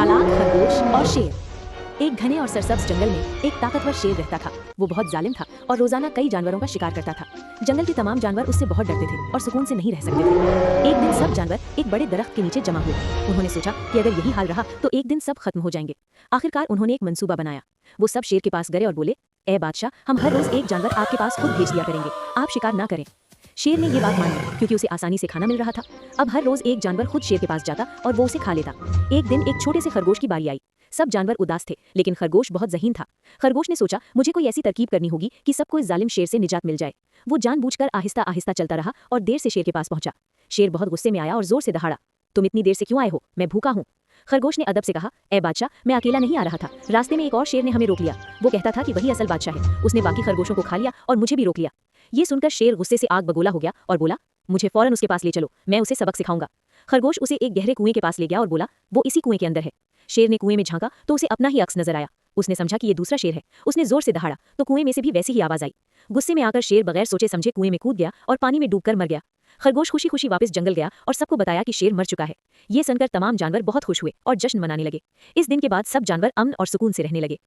चालाक खरगोश और शेर। एक घने और सरसब्ज जंगल में एक ताकतवर शेर रहता था। वो बहुत जालिम था और रोजाना कई जानवरों का शिकार करता था। जंगल के तमाम जानवर उससे बहुत डरते थे और सुकून से नहीं रह सकते थे। एक दिन सब जानवर एक बड़े दरख्त के नीचे जमा हुए। उन्होंने सोचा कि अगर यही हाल रहा तो एक दिन सब खत्म हो जाएंगे। आखिरकार उन्होंने एक मंसूबा बनाया। वो सब शेर के पास गए और बोले, ए बादशाह, हम हर रोज एक जानवर आपके पास खुद भेज दिया करेंगे, आप शिकार ना करें। शेर ने ये बात मान ली क्योंकि उसे आसानी से खाना मिल रहा था। अब हर रोज एक जानवर खुद शेर के पास जाता और वो उसे खा लेता। एक दिन एक छोटे से खरगोश की बारी आई। सब जानवर उदास थे लेकिन खरगोश बहुत ज़हीन था। खरगोश ने सोचा, मुझे कोई ऐसी तरकीब करनी होगी कि सबको इस जालिम शेर से निजात मिल जाए। वो जानबूझकर आहिस्ता आहिस्ता चलता रहा और देर से शेर के पास पहुंचा। शेर बहुत गुस्से में आया और जोर से दहाड़ा, तुम इतनी देर से क्यों आए हो? मैं भूखा हूँ। खरगोश ने अदब से कहा, ए बादशाह, मैं अकेला नहीं आ रहा था, रास्ते में एक और शेर ने हमें रोक लिया। वो कहता था कि वही असल बादशाह है, उसने बाकी खरगोशों को खा लिया और मुझे भी रोक लिया। ये सुनकर शेर गुस्से से आग बगोला हो गया और बोला, मुझे फौरन उसके पास ले चलो, मैं उसे सबक सिखाऊंगा। खरगोश उसे एक गहरे कुएं के पास ले गया और बोला, वो इसी कुएं के अंदर है। शेर ने कुएं में झांका तो उसे अपना ही अक्स नजर आया। उसने समझा कि ये दूसरा शेर है। उसने जोर से दहाड़ा तो कुएं में से भी वैसी ही आवाज आई। गुस्से में आकर शेर बगैर सोचे समझे कुएं में कूद गया और पानी में डूबकर मर गया। खरगोश खुशी खुशी वापस जंगल गया और सबको बताया कि शेर मर चुका है। ये सुनकर तमाम जानवर बहुत खुश हुए और जश्न मनाने लगे। इस दिन के बाद सब जानवर अमन और सुकून से रहने लगे।